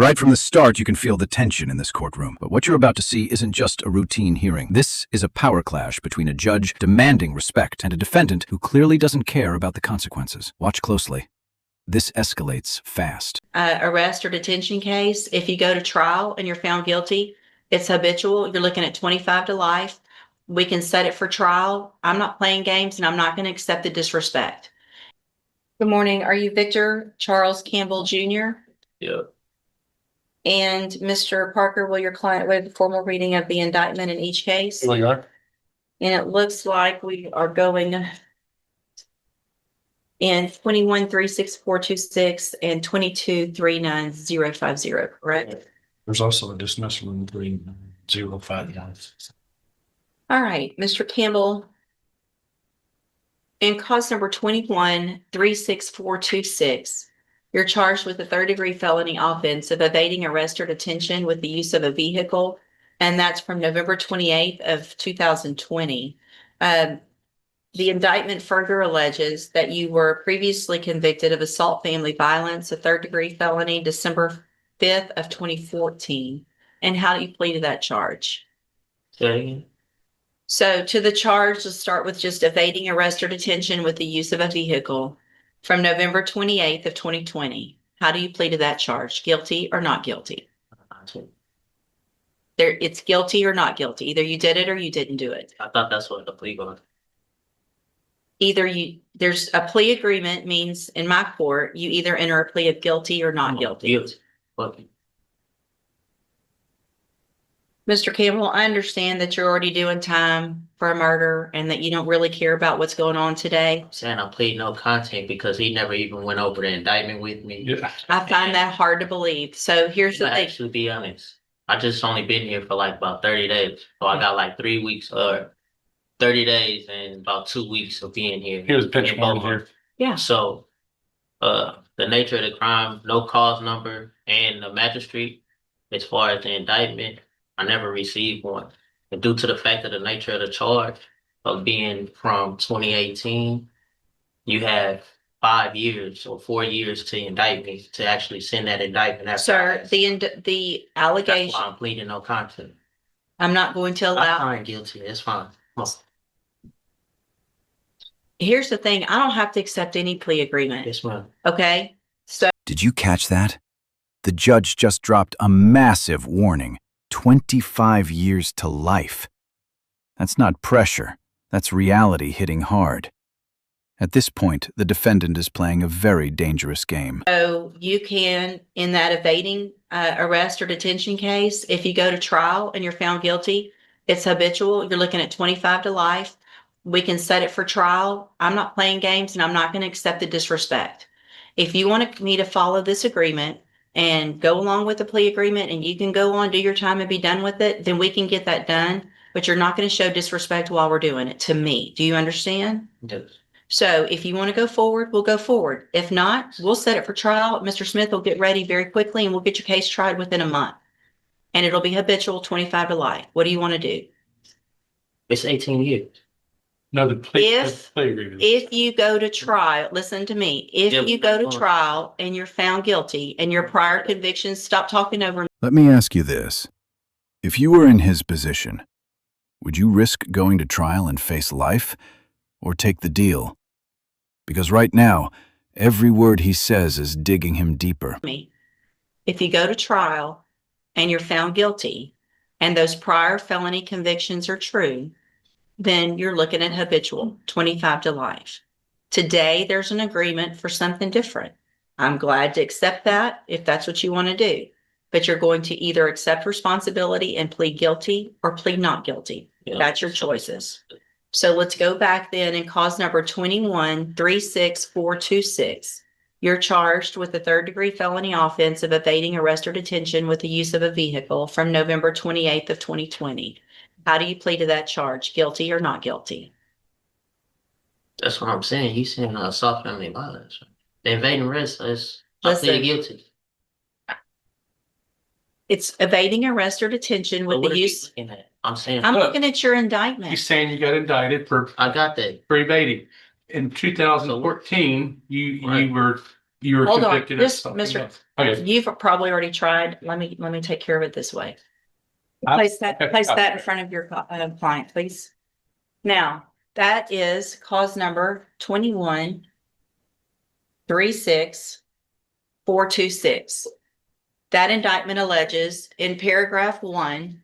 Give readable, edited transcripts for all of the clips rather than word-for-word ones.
Right from the start, you can feel the tension in this courtroom. But what you're about to see isn't just a routine hearing. This is a power clash between a judge demanding respect and a defendant who clearly doesn't care about the consequences. Watch closely. This escalates fast. Arrest or detention case, if you go to trial and you're found guilty, it's habitual. You're looking at 25 to life. We can set it for trial. I'm not playing games and I'm not going to accept the disrespect. Good morning. Are you Victor Charles Campbell Jr.? Yeah. And Mr. Parker, will your client waive the formal reading of the indictment in each case? We are. And it looks like we are going in 21-36426 and 22-39050, correct? There's also a dismissal in 3059. All right, Mr. Campbell. In cause number 21-36426, you're charged with a third-degree felony offense of evading arrest or detention with the use of a vehicle, and that's from November 28th of 2020. The indictment further alleges that you were previously convicted of assault family violence, a third-degree felony, December 5th of 2014. And how do you plead to that charge? Okay. So to the charge, let's start with just evading arrest or detention with the use of a vehicle from November 28th of 2020. How do you plead to that charge? Guilty or not guilty? It's guilty or not guilty. Either you did it or you didn't do it. I thought that's what the plea was. There's a plea agreement means in my court, you either enter a plea of guilty or not guilty. Guilty. Okay. Mr. Campbell, I understand that you're already doing time for a murder and that you don't really care about what's going on today. I'm saying I plead no content because he never even went over the indictment with me. Yeah. I find that hard to believe. So here's the To thing. actually be honest, I just only been here for like about 30 days. So I got like 3 weeks or 30 days and about 2 weeks of being here. Here's a picture in one Beaumont. here. Yeah. So, the nature of the crime, no cause number, and the magistrate, as far as the indictment, I never received one. And due to the fact of the nature of the charge of being from 2018, you have 5 years or 4 years to indict me to actually send that indictment. After Sir, the that's allegation, why I'm pleading no contest. I'm not going to I allow. find guilty. It's fine. Come on. Here's the thing. I don't have to accept any plea agreement. Yes, ma'am. Okay. So Did you catch that? The judge just dropped a massive warning. 25 years to life. That's not pressure. That's reality hitting hard. At this point, the defendant is playing a very dangerous game. you can, in that evading arrest or detention case, if you go to trial and you're found guilty, it's habitual. You're looking at 25 to life. We can set it for trial. I'm not playing games and I'm not going to accept the disrespect. If you want me to follow this agreement and go along with the plea agreement and you can go on, do your time and be done with it, then we can get that done. But you're not going to show disrespect while we're doing it to me. Do you understand? Yes. So if you want to go forward, we'll go forward. If not, we'll set it for trial. Mr. Smith will get ready very quickly and we'll get your case tried within a month. And it'll be habitual 25 to life. What do you want to do? It's 18 years. No, the plea If- agreement. If you go to trial, listen to me. If Yeah, you go to go on. trial and you're found guilty and your prior convictions, stop talking over me. Let me ask you this. If you were in his position, would you risk going to trial and face life, or take the deal? Because right now, every word he says is digging him deeper. If you go to trial and you're found guilty and those prior felony convictions are true, then you're looking at habitual 25 to life. Today, there's an agreement for something different. I'm glad to accept that if that's what you want to do, but you're going to either accept responsibility and plead guilty or plead not guilty. Yeah. That's your choices. So let's go back then and cause number 21-36426. You're charged with a third-degree felony offense of evading arrest or detention with the use of a vehicle from November 28th of 2020. How do you plead to that charge? Guilty or not guilty? That's what I'm saying. He's saying assault family violence. The invading arrest is I Listen. plead guilty. It's evading arrest or detention But with what the are you use. looking at? I'm saying I'm Look. looking at your indictment. He's saying you got indicted for I got that. evading. In 2014, you Right. were You were Hold on, convicted of just something Mr. else. Okay. You've probably already tried. Let me take care of it this way. I- Place that in front of your client, please. Now, that is cause number 21-36426. That indictment alleges in paragraph 1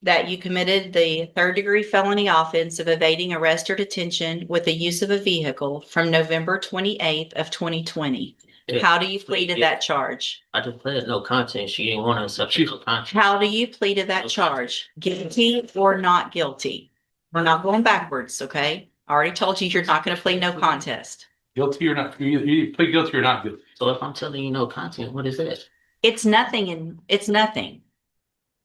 that you committed the third-degree felony offense of evading arrest or detention with the use of a vehicle from November 28th of 2020. Yeah. How do you plead to that charge? I just pleaded no contest. She didn't want to accept no contest. How do you plead to that charge? Guilty or not guilty? We're not going backwards, okay? I already told you you're not going to plead no contest. Guilty or not, you plead guilty or not guilty. So if I'm telling you no content, what is that? It's nothing and it's nothing.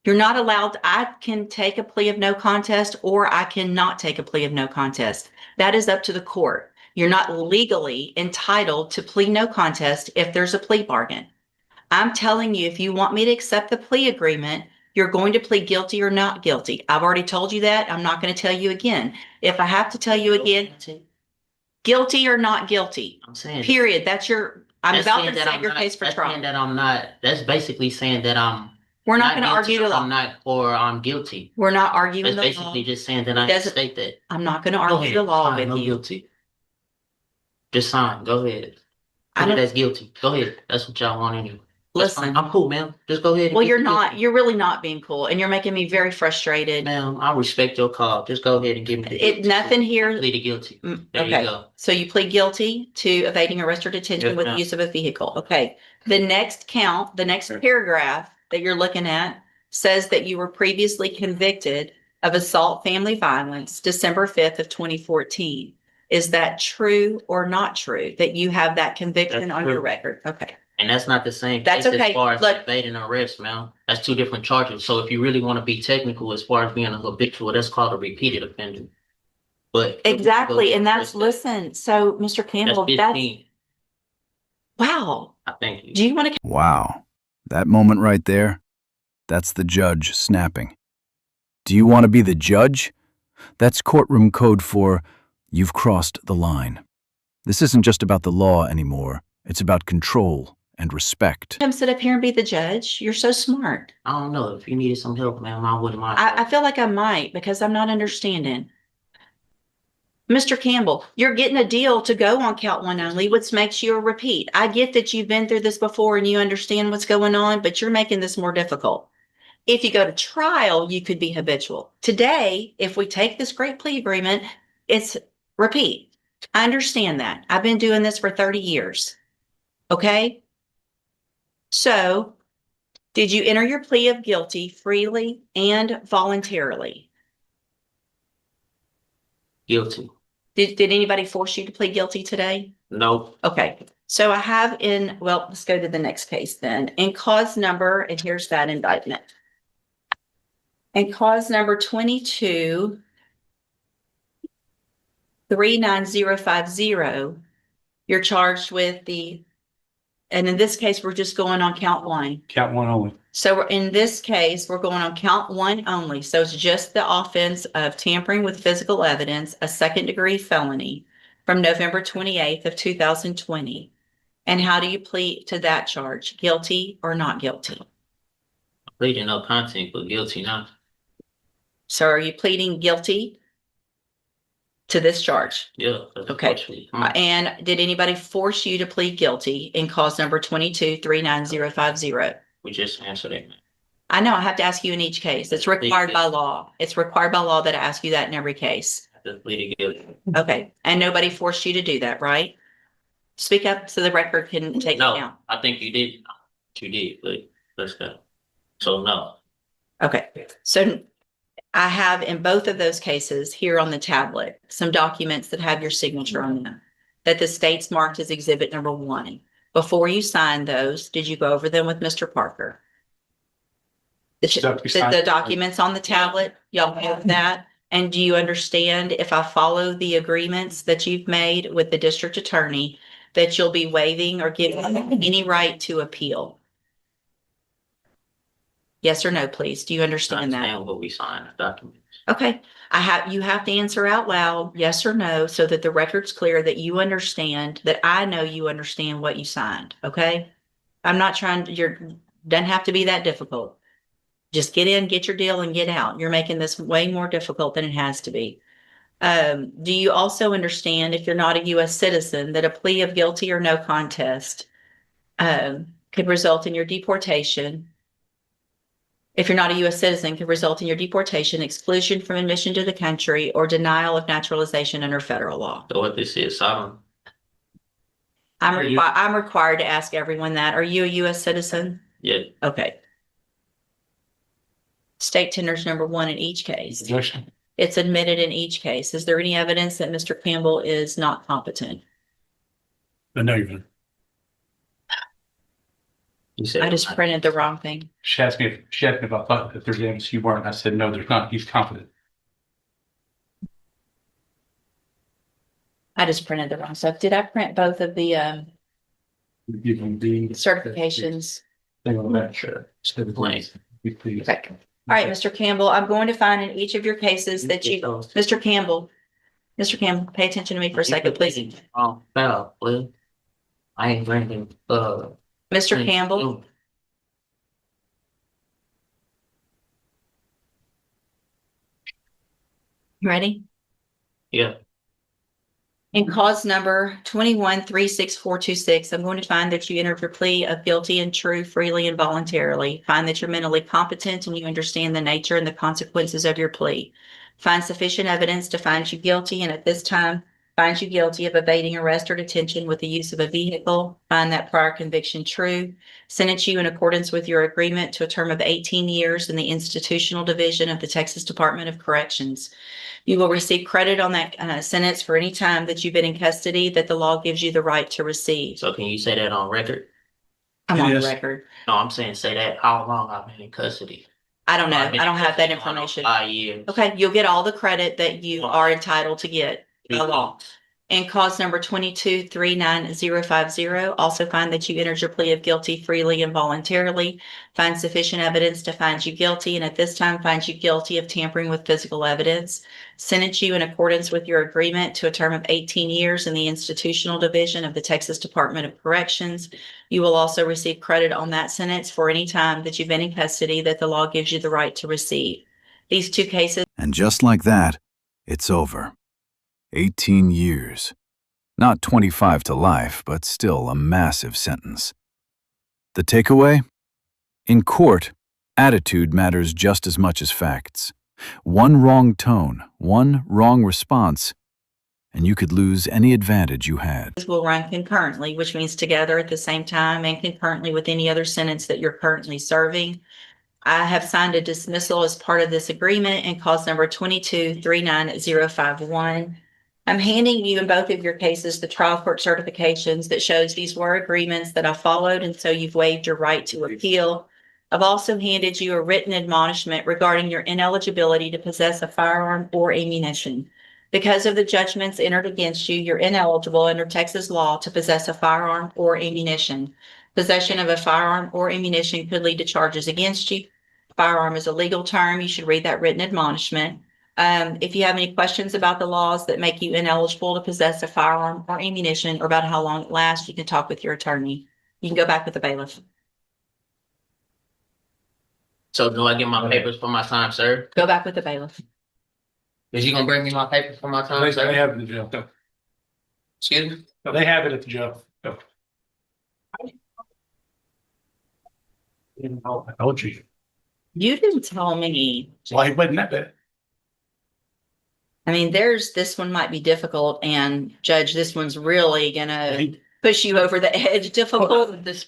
You're not allowed, I can take a plea of no contest or I cannot take a plea of no contest. That is up to the court. You're not legally entitled to plead no contest if there's a plea bargain. I'm telling you, if you want me to accept the plea agreement, you're going to plead guilty or not guilty. I've already told you that. I'm not going to tell you again. If I have to tell you again, guilty or not guilty, I'm saying. period. I'm That's about saying to that set I'm your not- case for that's trial. saying that I'm not. That's basically saying that I'm. We're not going to guilty argue the or law. I'm not, or I'm guilty. We're not arguing That's the basically law. just saying that It I doesn't- state that. I'm not going to Go argue ahead. the law Fine, with no you. guilty. Just sign. Go ahead. I Put it don't- as guilty. Go ahead. That's what y'all want anyway. That's Listen. fine. I'm cool, man. Just go ahead. And Well, get you're the not. guilty. You're really not being cool, and you're making me very frustrated. Ma'am, I respect your call. Just go ahead and give me the guilty. Nothing here. Plead guilty. Mm, There okay. you go. So you plead guilty to evading arrest or detention Yes, with the ma'am. use of a vehicle. Okay. The next count, the next paragraph that you're looking at says that you were previously convicted of assault family violence December 5th of 2014. Is that true or not true that you have that conviction That's on your true. record? Okay. And that's not the same That's case okay. as far as Look- evading arrest, man. That's two different charges. So if you really want to be technical as far as being a habitual, that's called a repeated offender. But Exactly. And that's, that. listen, so Mr. That's Campbell, 15. wow. I thank you. Do you want to Wow. That moment right there, that's the judge snapping. Do you want to be the judge? That's courtroom code for you've crossed the line. This isn't just about the law anymore. It's about control and respect. come sit up here and be the judge? You're so smart. I don't know. If you needed some help, ma'am, I wouldn't mind. I feel like I might because I'm not understanding. Mr. Campbell, you're getting a deal to go on count one only, which makes you a repeat. I get that you've been through this before and you understand what's going on, but you're making this more difficult. If you go to trial, you could be habitual. Today, if we take this great plea agreement, it's repeat. I understand that. I've been doing this for 30 years. Okay? So, did you enter your plea of guilty freely and voluntarily? Guilty. Did anybody force you to plead guilty today? No. Okay, so I have well, let's go to the next case then. In cause number, and here's that indictment. In cause number 22-39050, you're charged with and in this case, we're just going on count one. Count one only. So in this case, we're going on count one only. So it's just the offense of tampering with physical evidence, a second-degree felony from November 28th of 2020. And how do you plead to that charge? Guilty or not guilty? Pleading no content, but guilty now. So are you pleading guilty to this charge? Yeah. that's Okay. unfortunately. And did anybody force you to plead guilty in cause number 22-39050? We just answered it. I know I have to ask you in each case. It's required by law. It's required by law that I ask you that in every case. I just pleaded guilty. Okay. And nobody forced you to do that, right? Speak up so the record can take it No, down. I think you did. You did, but let's go. So no. Okay. So I have in both of those cases here on the tablet, some documents that have your signature on them that the state's marked as exhibit number 1. Before you signed those, did you go over them with Mr. Parker? The documents on the tablet, y'all have that? And do you understand if I follow the agreements that you've made with the district attorney, that you'll be waiving or giving any right to appeal? Yes or no, please? Do you I understand that? understand what we signed, the document. Okay, you have to answer out loud, yes or no, so that the record's clear that you understand, that I know you understand what you signed, okay? I'm not trying, doesn't have to be that difficult. Just get in, get your deal and get out. You're making this way more difficult than it has to be. Do you also understand, if you're not a US citizen, that a plea of guilty or no contest, could result in your deportation? If you're not a US citizen, could result in your deportation, exclusion from admission to the country, or denial of naturalization under federal law. So what this is, solemn. I'm required to ask everyone that. Are you a US citizen? Yeah, Okay. State tenders number 1 in each case. Objection. It's admitted in each case. Is there any evidence that Mr. Campbell is not competent? No, you're. you said. I just printed the wrong thing. She asked me if I thought that there's evidence you weren't. I said, no, there's not. He's confident. I just printed the wrong stuff. Did I print both of the Give him the certifications? thing on that. Sure. Instead of Please. please. Okay. All right, Mr. Campbell, I'm going to find in each of your cases that you, Mr. Campbell, pay attention to me for a second, please. Oh, fell, please. I ain't drinking, Mr. Campbell, you ready? Yeah, In cause number 21-36426, I'm going to find that you entered your plea of guilty and true freely and voluntarily. Find that you're mentally competent and you understand the nature and the consequences of your plea. Find sufficient evidence to find you guilty, and at this time, find you guilty of evading arrest or detention with the use of a vehicle. Find that prior conviction true. Sentence you in accordance with your agreement to a term of 18 years in the institutional division of the Texas Department of Corrections. You will receive credit on that sentence for any time that you've been in custody that the law gives you the right to receive. so can you say that on record? I'm on the Yes. record. No, I'm saying say that how long I've been in custody. I don't know. I've been I don't in have that custody going on information. 5 years. Okay, you'll get all the credit that you are entitled to get by law. And cause number 22-39050, also find that you entered your plea of guilty freely and voluntarily. Find sufficient evidence to find you guilty, and at this time find you guilty of tampering with physical evidence. Sentence you in accordance with your agreement to a term of 18 years in the institutional division of the Texas Department of Corrections. You will also receive credit on that sentence for any time that you've been in custody that the law gives you the right to receive. These two cases. And just like that, it's over. 18 years. Not 25 to life, but still a massive sentence. The takeaway? In court, attitude matters just as much as facts. One wrong tone, one wrong response, and you could lose any advantage you had. Will run concurrently, which means together at the same time and concurrently with any other sentence that you're currently serving. I have signed a dismissal as part of this agreement in cause number 22-39051. I'm handing you in both of your cases the trial court certifications that shows these were agreements that I followed, and so you've waived your right to appeal. I've also handed you a written admonishment regarding your ineligibility to possess a firearm or ammunition. Because of the judgments entered against you, you're ineligible under Texas law to possess a firearm or ammunition. Possession of a firearm or ammunition could lead to charges against you. Firearm is a legal term. You should read that written admonishment. If you have any questions about the laws that make you ineligible to possess a firearm or ammunition, or about how long it lasts, you can talk with your attorney. You can go back with the bailiff. So do I get my papers for my time, sir? Go back with the bailiff. Is you gonna bring me my papers for my time, They sir? have it at the jail. Excuse me? No, they have it at the jail. No. I told you. You didn't tell me. Well, he wasn't that bad. I mean, this one might be difficult, and Judge, this one's really gonna push you over the edge difficult. This,